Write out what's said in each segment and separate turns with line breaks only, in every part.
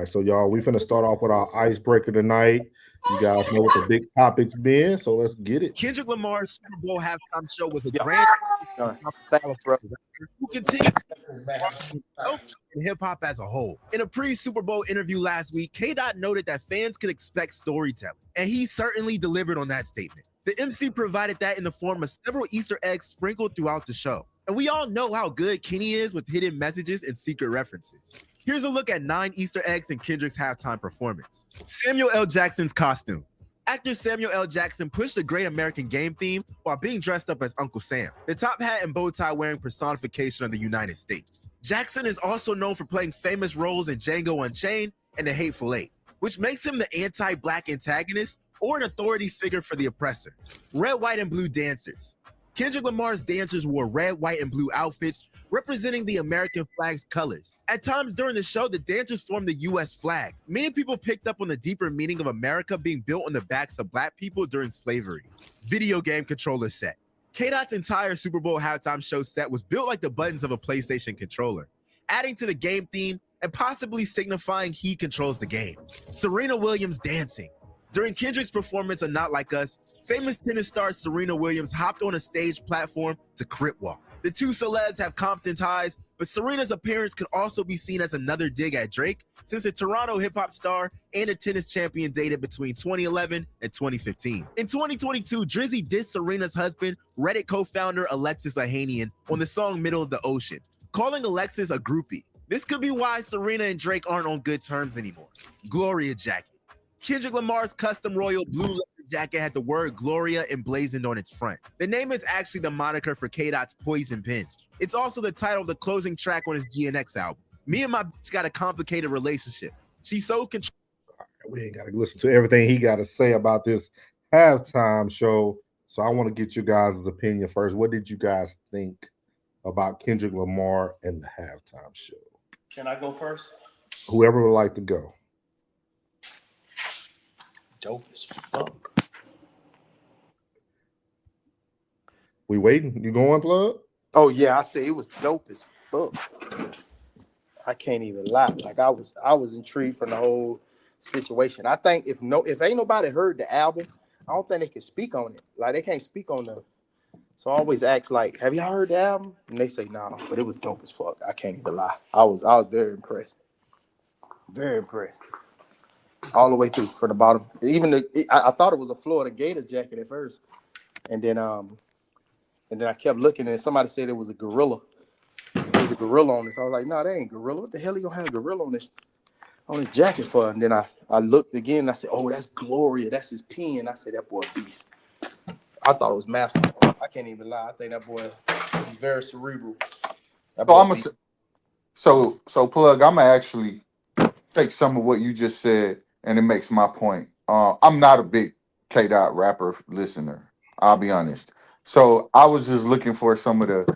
right, so y'all, we finna start off with our icebreaker tonight. You guys know what the big topics been, so let's get it.
Kendrick Lamar's Super Bowl halftime show was a
Yeah.
grand
Thanks, bro.
who continues in hip hop as a whole. In a pre-Super Bowl interview last week, K. Dot noted that fans could expect storytelling, and he certainly delivered on that statement. The MC provided that in the form of several Easter eggs sprinkled throughout the show. And we all know how good Kenny is with hidden messages and secret references. Here's a look at 9 Easter eggs in Kendrick's halftime performance. Samuel L. Jackson's costume. Actor Samuel L. Jackson pushed the Great American Game theme while being dressed up as Uncle Sam, the top hat and bow tie wearing personification of the United States. Jackson is also known for playing famous roles in Django Unchained and The Hateful Eight, which makes him the anti-black antagonist or an authority figure for the oppressor. Red, white, and blue dancers. Kendrick Lamar's dancers wore red, white, and blue outfits representing the American flag's colors. At times during the show, the dancers formed the U.S. flag. Many people picked up on the deeper meaning of America being built on the backs of black people during slavery. Video game controller set. K-Dot's entire Super Bowl halftime show set was built like the buttons of a PlayStation controller, adding to the game theme and possibly signifying he controls the game. Serena Williams dancing. During Kendrick's performance of Not Like Us, famous tennis star Serena Williams hopped on a stage platform to crip walk. The two celebs have Compton ties, but Serena's appearance could also be seen as another dig at Drake, since the Toronto hip-hop star and a tennis champion dated between 2011 and 2015. In 2022, Drizzy dissed Serena's husband, Reddit co-founder Alexis Ohanian, on the song Middle of the Ocean, calling Alexis a groupie. This could be why Serena and Drake aren't on good terms anymore. Gloria jacket. Kendrick Lamar's custom royal blue leather jacket had the word Gloria emblazoned on its front. The name is actually the moniker for K-Dot's Poison Pen. It's also the title of the closing track on his GNX album. Me and my bitch got a complicated relationship. She's so
We ain't got to listen to everything he got to say about this halftime show. So I want to get you guys' opinion first. What did you guys think about Kendrick Lamar and the halftime show?
Can I go first?
Whoever would like to go.
Dope as fuck.
We waiting? You going, Plug?
Oh yeah, I say it was dope as fuck. I can't even lie. Like I was intrigued from the whole situation. I think if ain't nobody heard the album, I don't think they can speak on it. Like they can't speak on the. So I always ask like, have y'all heard the album? And they say no, but it was dope as fuck. I can't even lie. I was very impressed. Very impressed. All the way through from the bottom. Even I thought it was a Florida Gator jacket at first, and then I kept looking, and somebody said it was a gorilla. There's a gorilla on this. I was like, no, that ain't gorilla. What the hell you gonna have a gorilla on this jacket for? And then I looked again, and I said, oh, that's Gloria. That's his pen. I said, that boy a beast. I thought it was masterful. I can't even lie. I think that boy is very cerebral.
So Plug, I'm gonna actually take some of what you just said, and it makes my point. I'm not a big K Dot rapper listener. I'll be honest. So I was just looking for some of the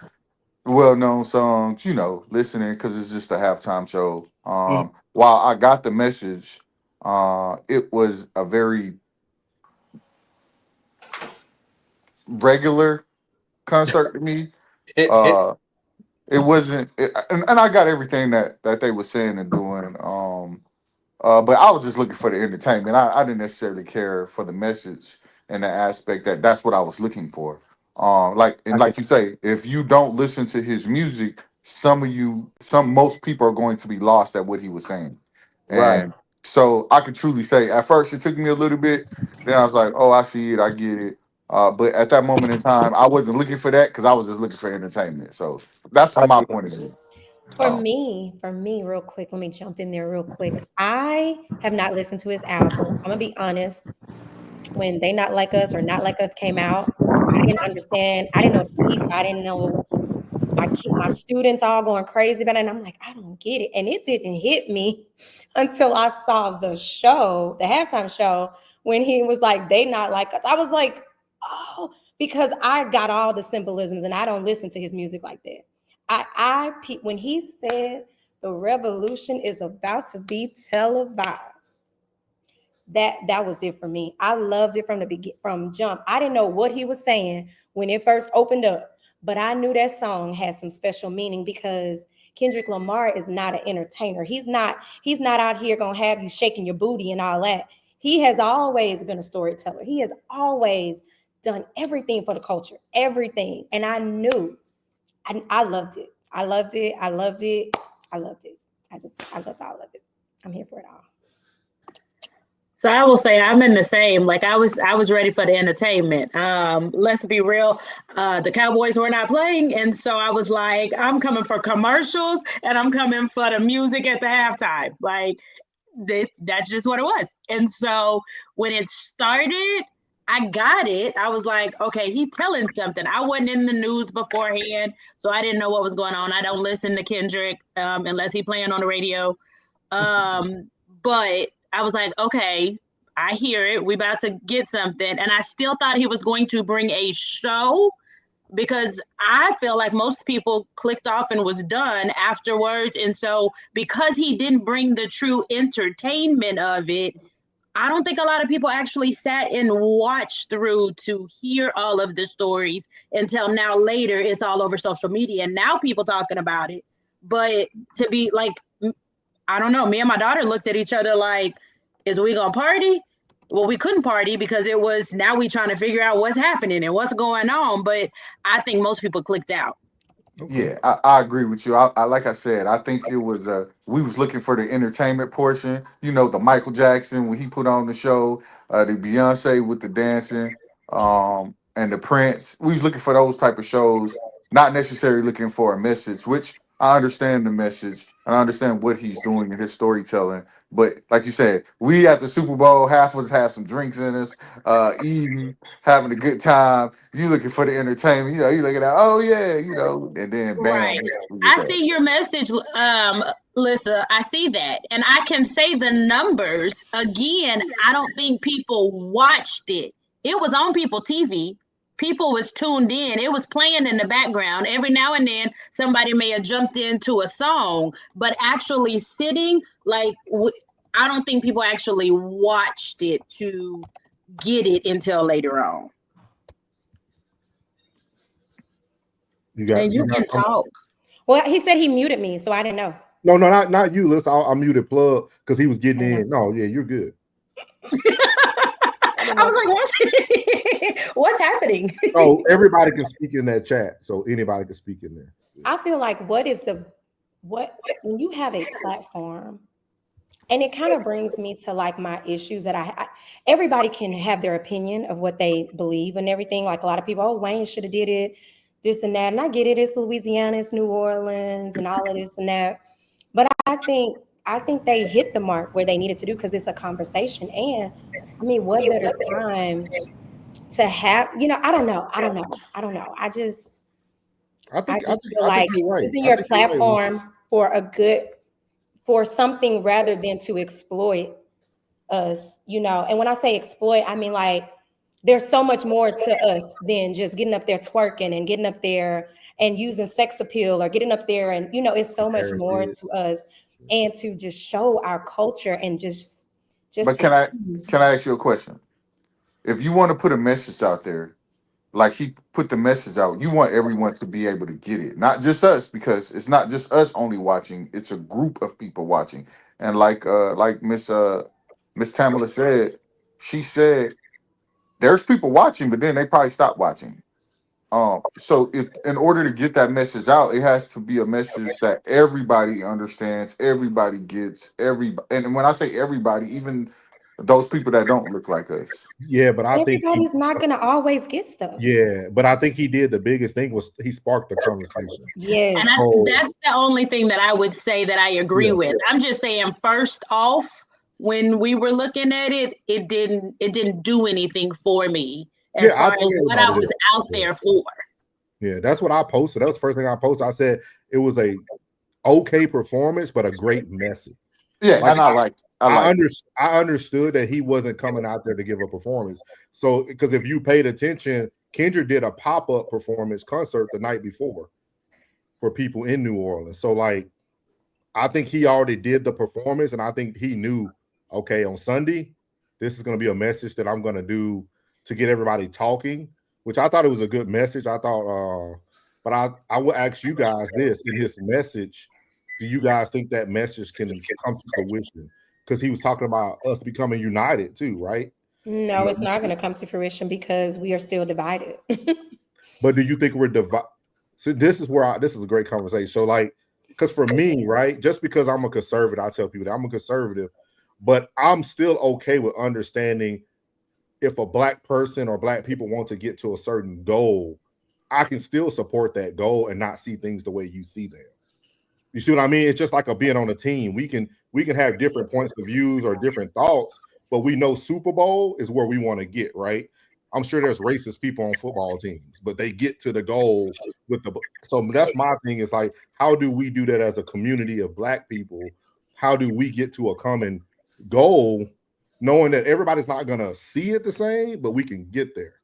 well-known songs, listening because it's just a halftime show. While I got the message, it was a very regular concert to me. It wasn't, and I got everything that they were saying and doing. But I was just looking for the entertainment. I didn't necessarily care for the message and the aspect that's what I was looking for. Like you say, if you don't listen to his music, most people are going to be lost at what he was saying.
Right.
And so I could truly say, at first it took me a little bit. Then I was like, oh, I see it, I get it. But at that moment in time, I wasn't looking for that because I was just looking for entertainment. So that's from my point of view.
For me, real quick, let me jump in there real quick. I have not listened to his album. I'm gonna be honest. When They Not Like Us or Not Like Us came out, I didn't understand. I didn't know the beef. I didn't know my students all going crazy about it. And I'm like, I don't get it. And it didn't hit me until I saw the show, the halftime show, when he was like, they not like us. I was like, oh, because I got all the symbolisms and I don't listen to his music like that. When he said the revolution is about to be televised, that was it for me. I loved it from jump. I didn't know what he was saying when it first opened up, but I knew that song had some special meaning because Kendrick Lamar is not an entertainer. He's not out here gonna have you shaking your booty and all that. He has always been a storyteller. He has always done everything for the culture, everything. And I knew, I loved it. I loved it. I loved it. I loved it. I loved all of it. I'm here for it all.
So I will say I'm in the same. Like I was ready for the entertainment. Let's be real. The Cowboys were not playing, and so I was like, I'm coming for commercials and I'm coming for the music at the halftime. Like that's just what it was. And so when it started, I got it. I was like, okay, he's telling something. I wasn't in the news beforehand, so I didn't know what was going on. I don't listen to Kendrick unless he playing on the radio. But I was like, okay, I hear it. We about to get something. And I still thought he was going to bring a show because I feel like most people clicked off and was done afterwards. And so because he didn't bring the true entertainment of it, I don't think a lot of people actually sat and watched through to hear all of the stories until now later it's all over social media. And now people talking about it. But to be like, I don't know, me and my daughter looked at each other like, is we gonna party? Well, we couldn't party because it was, now we trying to figure out what's happening and what's going on. But I think most people clicked out.
Okay.
Yeah, I agree with you. I like I said, I think it was we was looking for the entertainment portion. You know, the Michael Jackson when he put on the show, the Beyonce with the dancing, and the Prince. We was looking for those type of shows, not necessarily looking for a message, which I understand the message and I understand what he's doing in his storytelling. But like you said, we at the Super Bowl, half of us have some drinks in us, eating, having a good time. You looking for the entertainment, you know, you looking at, oh yeah, you know, and then bam,
Right.
we get
I
that.
see your message, Lissa. I see that. And I can say the numbers again. I don't think people watched it. It was on people TV. People was tuned in. It was playing in the background. Every now and then somebody may have jumped into a song, but actually sitting, like, I don't think people actually watched it to get it until later on.
You got
And you can
some.
talk.
Well, he said he muted me, so I didn't know.
No, not you. Listen, I muted plug because he was getting
I know.
in. No, yeah, you're good.
I was like, what? What's happening?
Oh, everybody can speak in that chat, so anybody can speak in there.
I feel like what when you have a platform, and it kind of brings me to like my issues that I everybody can have their opinion of what they believe and everything. Like a lot of people, oh, Wayne should have did it, this and that, and I get it. It's Louisiana, it's New Orleans, and all of this and that. But I think they hit the mark where they needed to do because it's a conversation. And I mean, what better time to have? You know, I don't know. I just feel like
you're right.
using
I
your
think you're right.
platform for something rather than to exploit us, you know. And when I say exploit, I mean like there's so much more to us than just getting up there twerking and getting up there and using sex appeal or getting up there, and you know, it's so much more to us, and to just show our culture and just
But can I ask you a question? If you want to put a message out there, like he put the message out, you want everyone to be able to get it, not just us, because it's not just us only watching; it's a group of people watching. And like Miss Tamala said, she said there's people watching, but then they probably stop watching. So if in order to get that message out, it has to be a message that everybody understands, everybody gets, and when I say everybody, even those people that don't look like us.
Yeah, but I think
everybody's not gonna always get stuff.
yeah, but I think he did the biggest thing was he sparked the conversation.
Yes.
And that's the only thing that I would say that I agree with. I'm just saying, first off, when we were looking at it, it didn't do anything for me as far as what I was out there for.
Yeah, that's what I posted. That was the first thing I posted. I said it was a okay performance, but a great message.
Yeah, like, and
I understood that he wasn't coming out there to give a performance. So, because if you paid attention, Kendrick did a pop-up performance concert the night before for people in New Orleans. So, like, I think he already did the performance, and I think he knew, okay, on Sunday, this is going to be a message that I'm going to do to get everybody talking, which I thought it was a good message. I thought, but I will ask you guys this in his message. Do you guys think that message can come to fruition? Because he was talking about us becoming united too, right?
No, it's not going to come to fruition because we are still divided.
But do you think we're divided? So this is where this is a great conversation. So like, because for me, right, just because I'm a conservative, I tell people that I'm a conservative, but I'm still okay with understanding if a black person or black people want to get to a certain goal, I can still support that goal and not see things the way you see them. You see what I mean? It's just like being on a team. We can have different points of views or different thoughts, but we know Super Bowl is where we want to get, right? I'm sure there's racist people on football teams, but they get to the goal with the. So that's my thing. Is like, how do we do that as a community of black people? How do we get to a common goal, knowing that everybody's not going to see it the same, but we can get there?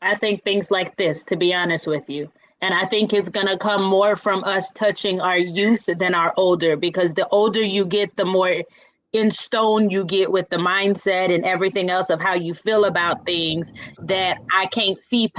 I think things like this, to be honest with you. And I think it's going to come more from us touching our youth than our older, because the older you get, the more in stone you get with the mindset and everything else of how you feel about things, that I can't see